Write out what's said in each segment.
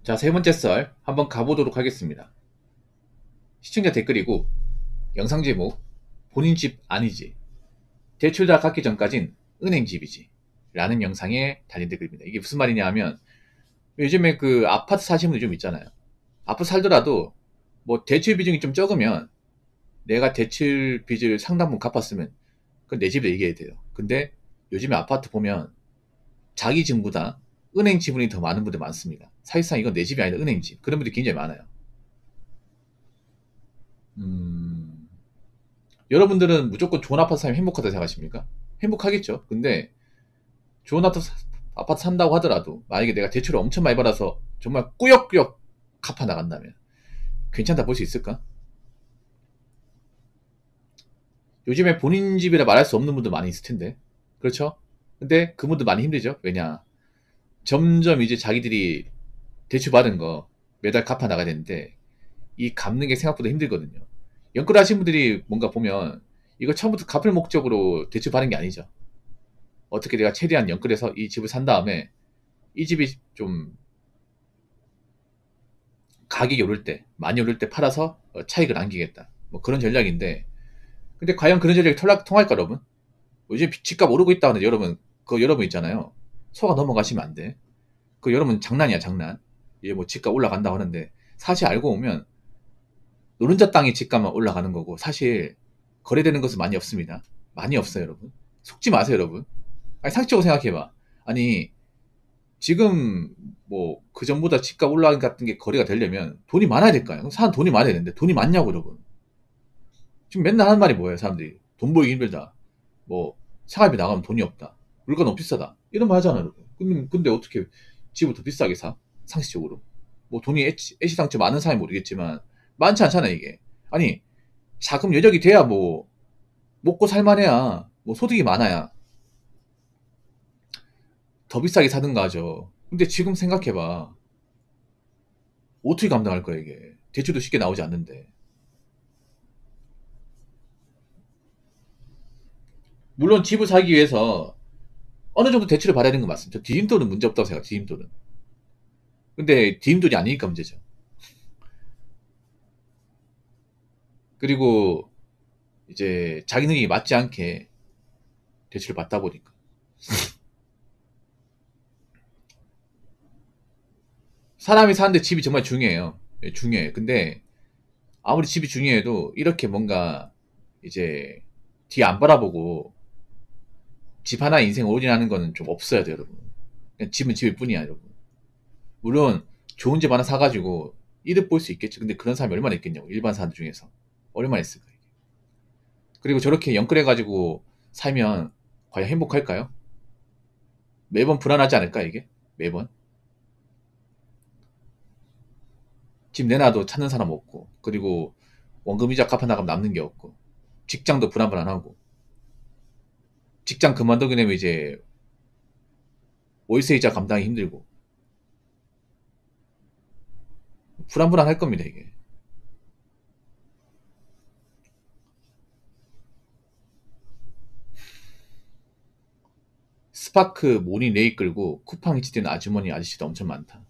자, 세 번째 썰 한번 가보도록 하겠습니다. 시청자 댓글이고 영상 제목 본인 집 아니지, 대출 다 갚기 전까진 은행 집이지 라는 영상에 달린 댓글입니다. 이게 무슨 말이냐 하면, 요즘에 그 아파트 사시는 분들 좀 있잖아요. 아파트 살더라도 뭐 대출 비중이 좀 적으면, 내가 대출 빚을 상당분 갚았으면 그건 내 집에 얘기해야 돼요. 근데 요즘에 아파트 보면 자기 집보다 은행 지분이 더 많은 분들 많습니다. 사실상 이건 내 집이 아니라 은행 집, 그런 분들이 굉장히 많아요. 음, 여러분들은 무조건 좋은 아파트 살면 행복하다 생각하십니까? 행복하겠죠. 근데 좋은 아파트 산다고 하더라도, 만약에 내가 대출을 엄청 많이 받아서 정말 꾸역꾸역 갚아 나간다면 괜찮다 볼 수 있을까? 요즘에 본인 집이라 말할 수 없는 분들 많이 있을 텐데. 그렇죠? 근데 그분들 많이 힘들죠. 왜냐? 점점 이제 자기들이 대출 받은 거 매달 갚아 나가야 되는데, 이 갚는 게 생각보다 힘들거든요. 연끌 하신 분들이 뭔가 보면, 이거 처음부터 갚을 목적으로 대출 받은 게 아니죠. 어떻게 내가 최대한 연끌해서 이 집을 산 다음에 이 집이 좀 가격이 오를 때, 많이 오를 때 팔아서 차익을 남기겠다, 뭐 그런 전략인데, 근데 과연 그런 전략이 통할까 여러분? 요즘 집값 오르고 있다 하는데, 여러분 그거 여러분 있잖아요. 속아 넘어가시면 안 돼. 그 여러분 장난이야, 장난. 이게 뭐 집값 올라간다고 하는데, 사실 알고 보면 노른자 땅이 집값만 올라가는 거고, 사실 거래되는 것은 많이 없습니다. 많이 없어요, 여러분. 속지 마세요, 여러분. 아니, 상식적으로 생각해봐. 아니, 지금 뭐 그 전보다 집값 올라간 같은 게 거래가 되려면 돈이 많아야 될까요? 그럼 사람 돈이 많아야 되는데 돈이 많냐고, 여러분. 지금 맨날 하는 말이 뭐예요, 사람들이? 돈 벌기 힘들다. 뭐 생활비 나가면 돈이 없다. 물가 너무 비싸다. 이런 말 하잖아요, 여러분. 근데 어떻게 집을 더 비싸게 사? 상식적으로. 뭐 돈이 애시당초 많은 사람이 모르겠지만 많지 않잖아, 이게. 아니, 자금 여력이 돼야 뭐 먹고 살만해야, 뭐 소득이 많아야 더 비싸게 사든가 하죠. 근데 지금 생각해봐. 어떻게 감당할 거야, 이게. 대출도 쉽게 나오지 않는데. 물론 집을 사기 위해서 어느 정도 대출을 받아야 되는 건 맞습니다. 디딤돌은 문제 없다고 생각해요, 디딤돌은. 근데 디딤돌이 아니니까 문제죠. 그리고 이제 자기 능력이 맞지 않게 대출을 받다 보니까. 사람이 사는데 집이 정말 중요해요. 예, 중요해요. 근데 아무리 집이 중요해도 이렇게 뭔가 이제 뒤 안 바라보고 집 하나 인생 올인하는 거는 좀 없어야 돼요, 여러분. 그냥 집은 집일 뿐이야, 여러분. 물론 좋은 집 하나 사가지고 이득 볼 수 있겠죠. 근데 그런 사람이 얼마나 있겠냐고, 일반 사람들 중에서. 얼마나 있을까. 그리고 저렇게 영끌해가지고 살면 과연 행복할까요? 매번 불안하지 않을까, 이게? 매번? 집 내놔도 찾는 사람 없고, 그리고 원금이자 갚아 나가면 남는 게 없고, 직장도 불안불안하고, 직장 그만두게 되면 이제 월세이자 감당이 힘들고, 불안불안할 겁니다, 이게. 스파크 모니 레이 끌고 쿠팡 이치되는 아주머니 아저씨도 엄청 많다.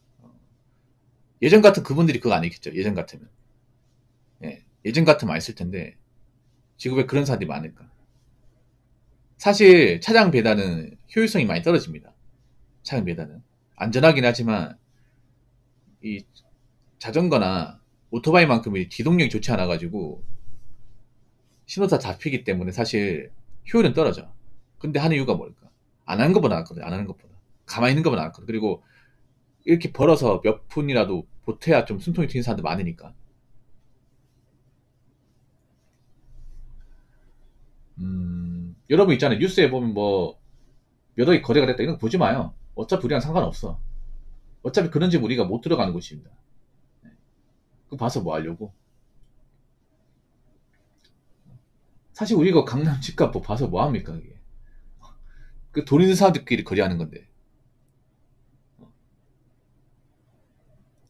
예전 같은 그분들이 그거 아니겠죠, 예전 같으면. 예, 예전 같으면 안 했을 텐데, 지금 왜 그런 사람들이 많을까? 사실 차량 배달은 효율성이 많이 떨어집니다. 차량 배달은 안전하긴 하지만, 이 자전거나 오토바이만큼의 기동력이 좋지 않아 가지고 신호타 잡히기 때문에 사실 효율은 떨어져. 근데 하는 이유가 뭘까? 안 하는 것보다 낫거든. 안 하는 것보다. 가만히 있는 것보다 낫거든. 그리고 이렇게 벌어서 몇 푼이라도 보태야 좀 숨통이 트이는 사람들 많으니까. 여러분 있잖아요. 뉴스에 보면 뭐 몇 억이 거래가 됐다, 이런 거 보지 마요. 어차피 우리랑 상관없어. 어차피 그런 집 우리가 못 들어가는 곳입니다. 그거 봐서 뭐 하려고? 사실 우리가 강남 집값 뭐 봐서 뭐 합니까, 그게? 그 돈 있는 사람들끼리 거래하는 건데.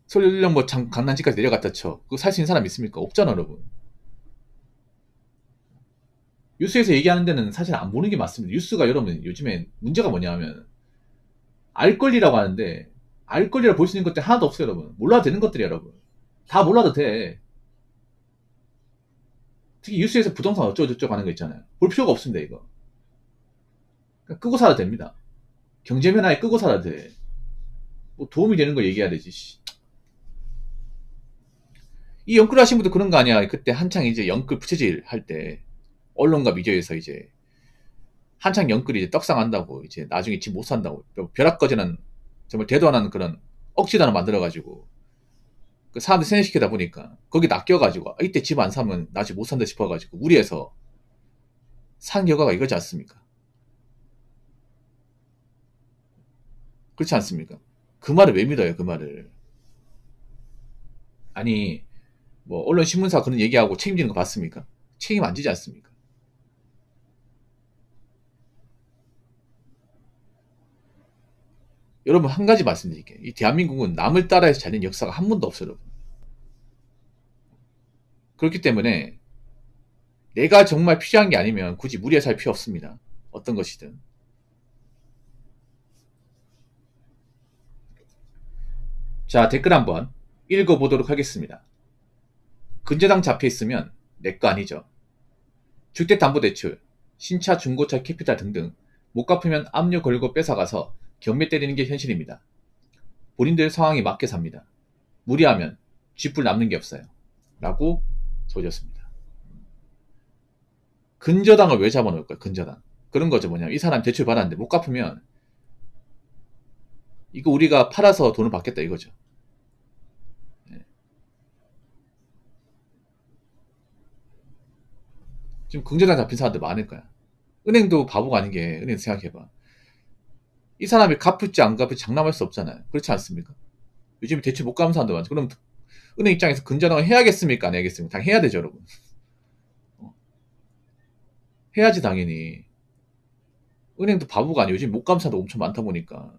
설령 뭐 강남집까지 내려갔다 쳐. 그거 살 수 있는 사람 있습니까? 없잖아, 여러분. 뉴스에서 얘기하는 데는 사실 안 보는 게 맞습니다. 뉴스가 여러분 요즘에 문제가 뭐냐면, 알 권리라고 하는데 알 권리라 볼 수 있는 것들이 하나도 없어요, 여러분. 몰라도 되는 것들이야, 여러분. 다 몰라도 돼. 특히 뉴스에서 부동산 어쩌고저쩌고 하는 거 있잖아요. 볼 필요가 없습니다, 이거. 그냥 끄고 살아도 됩니다. 경제면화에 끄고 살아도 돼. 뭐 도움이 되는 걸 얘기해야 되지. 이 영끌 하신 분도 그런 거 아니야. 그때 한창 이제 영끌 부채질 할 때 언론과 미디어에서 이제 한창 영끌이 이제 떡상한다고 이제 나중에 집 못 산다고 벼락거지는 정말 대도 안 하는 그런 억지단을 만들어가지고 그 사람들 세뇌시키다 보니까 거기 낚여가지고 이때 집 안 사면 나 집 못 산다 싶어가지고 무리해서 산 결과가 이거지 않습니까? 그렇지 않습니까? 그 말을 왜 믿어요, 그 말을? 아니, 뭐 언론 신문사 그런 얘기하고 책임지는 거 봤습니까? 책임 안 지지 않습니까? 여러분 한 가지 말씀드릴게요. 이 대한민국은 남을 따라해서 잘된 역사가 한 번도 없어요, 여러분. 그렇기 때문에 내가 정말 필요한 게 아니면 굳이 무리해서 할 필요 없습니다. 어떤 것이든. 자, 댓글 한번 읽어보도록 하겠습니다. 근저당 잡혀있으면 내 거 아니죠. 주택담보대출, 신차 중고차 캐피탈 등등 못 갚으면 압류 걸고 뺏어가서 경매 때리는 게 현실입니다. 본인들 상황에 맞게 삽니다. 무리하면 쥐뿔 남는 게 없어요. 라고 써줬습니다. 근저당을 왜 잡아놓을까요? 근저당. 그런 거죠. 뭐냐면 이 사람 대출 받았는데 못 갚으면 이거 우리가 팔아서 돈을 받겠다 이거죠. 지금 근저당 잡힌 사람들 많을 거야. 은행도 바보가 아닌 게 은행 생각해봐. 이 사람이 갚을지 안 갚을지 장담할 수 없잖아요. 그렇지 않습니까? 요즘에 대출 못 갚는 사람도 많죠. 그럼 은행 입장에서 근저당을 해야겠습니까? 안 해야겠습니까? 당연히 해야 되죠, 여러분. 해야지 당연히. 은행도 바보가 아니에요. 요즘 못 갚는 사람도 엄청 많다 보니까.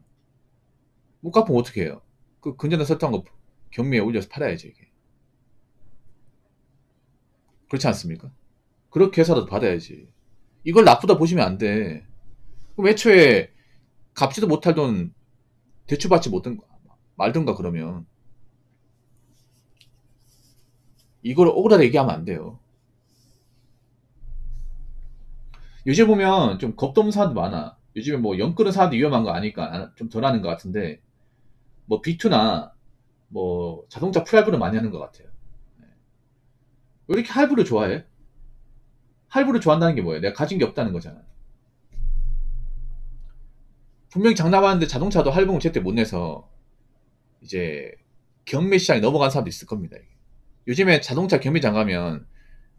못 갚으면 어떻게 해요? 그 근저당 설정한 거 경매에 올려서 팔아야죠, 이게. 그렇지 않습니까? 그렇게 해서라도 받아야지. 이걸 나쁘다 보시면 안 돼. 그럼 애초에 갚지도 못할 돈 대출받지 못든 말든가 그러면 이걸 억울하게 얘기하면 안 돼요. 요즘 보면 좀 겁도 없는 사람도 많아. 요즘에 뭐 영끌은 사람도 위험한 거 아니까 좀 덜 하는 것 같은데 뭐 B2나 뭐 자동차 풀할부를 많이 하는 것 같아요. 왜 이렇게 할부를 좋아해? 할부를 좋아한다는 게 뭐예요? 내가 가진 게 없다는 거잖아. 분명히 장담하는데 자동차도 할부금 제때 못 내서 이제 경매 시장에 넘어간 사람도 있을 겁니다. 이게. 요즘에 자동차 경매장 가면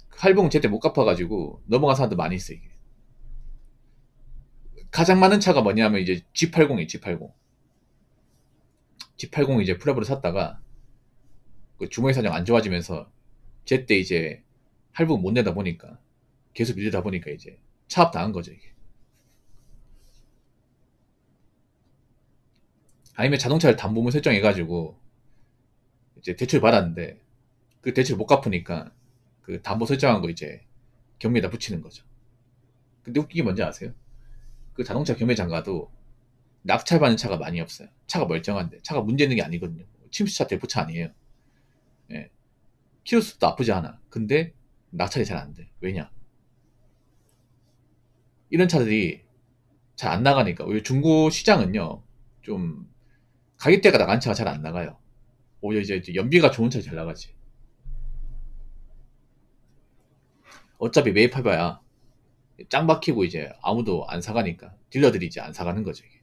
할부금 제때 못 갚아가지고 넘어간 사람도 많이 있어. 이게. 가장 많은 차가 뭐냐면 이제 G80이 G80. G80 이제 풀업으로 샀다가 그 주머니 사정 안 좋아지면서 제때 이제 할부 못 내다 보니까 계속 밀리다 보니까 이제 차압 당한 거죠 이게. 아니면 자동차를 담보물 설정해가지고 이제 대출 받았는데 그 대출 못 갚으니까 그 담보 설정한 거 이제 경매에다 붙이는 거죠. 근데 웃긴 게 뭔지 아세요? 그 자동차 경매장 가도 낙찰받는 차가 많이 없어요. 차가 멀쩡한데 차가 문제 있는 게 아니거든요. 침수차 대포차 아니에요. 예. 키로수도 나쁘지 않아. 근데 낙찰이 잘 안 돼. 왜냐? 이런 차들이 잘 안 나가니까. 오히려 중고 시장은요, 좀 가격대가 나간 차가 잘 안 나가요. 오히려 이제 연비가 좋은 차가 잘 나가지. 어차피 매입해봐야 짱 박히고 이제 아무도 안 사가니까 딜러들이 이제 안 사가는 거죠. 이게.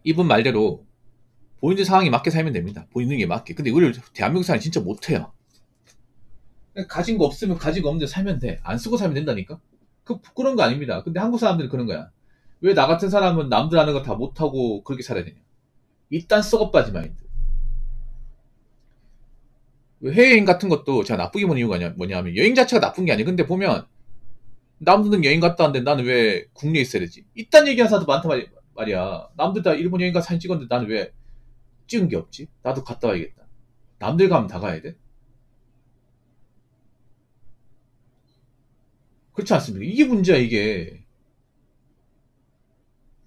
이분 말대로 본인들 상황에 맞게 살면 됩니다. 본인 능력에 맞게. 근데 우리 대한민국 사람이 진짜 못해요. 가진 거 없으면 가진 거 없는데 살면 돼. 안 쓰고 살면 된다니까? 그 부끄러운 거 아닙니다. 근데 한국 사람들은 그런 거야. 왜 나 같은 사람은 남들 하는 거 다 못하고 그렇게 살아야 되냐. 일단 썩어빠지 마인드. 해외여행 같은 것도 제가 나쁘게 보는 이유가 뭐냐면 여행 자체가 나쁜 게 아니에요. 근데 보면 남들은 여행 갔다 왔는데 나는 왜 국내에 있어야 되지? 이딴 얘기하는 사람도 많단 말이야. 남들 다 일본 여행 가서 사진 찍었는데 나는 왜 찍은 게 없지? 나도 갔다 와야겠다. 남들 가면 다 가야 돼? 그렇지 않습니까? 이게 문제야, 이게.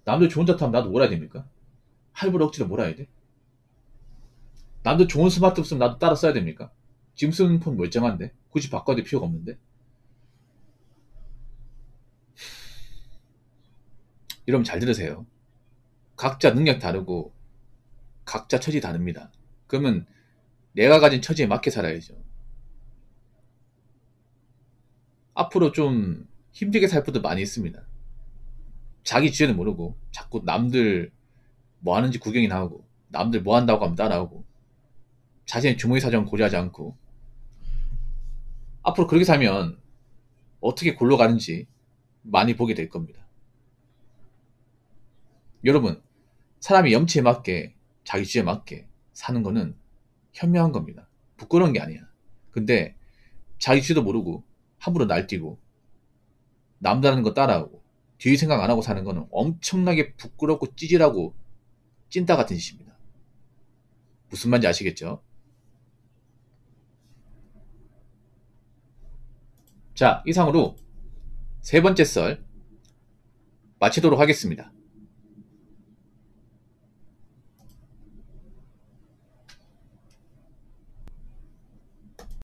남들 좋은 차 타면 나도 몰아야 됩니까? 할부를 억지로 몰아야 돼? 남들 좋은 스마트폰 쓰면 나도 따라 써야 됩니까? 지금 쓰는 폰 멀쩡한데? 굳이 바꿔야 될 필요가 없는데? 여러분 잘 들으세요. 각자 능력 다르고 각자 처지 다릅니다. 그러면 내가 가진 처지에 맞게 살아야죠. 앞으로 좀 힘들게 살 분도 많이 있습니다. 자기 주제는 모르고 자꾸 남들 뭐 하는지 구경이나 하고 남들 뭐 한다고 하면 따라하고 자신의 주머니 사정 고려하지 않고 앞으로 그렇게 살면 어떻게 굴러가는지 많이 보게 될 겁니다. 여러분, 사람이 염치에 맞게 자기 주제에 맞게 사는 거는 현명한 겁니다. 부끄러운 게 아니야. 근데 자기 주제도 모르고 함부로 날뛰고 남들 하는 거 따라하고 뒤 생각 안 하고 사는 거는 엄청나게 부끄럽고 찌질하고 찐따 같은 짓입니다. 무슨 말인지 아시겠죠? 자, 이상으로 세 번째 썰 마치도록 하겠습니다.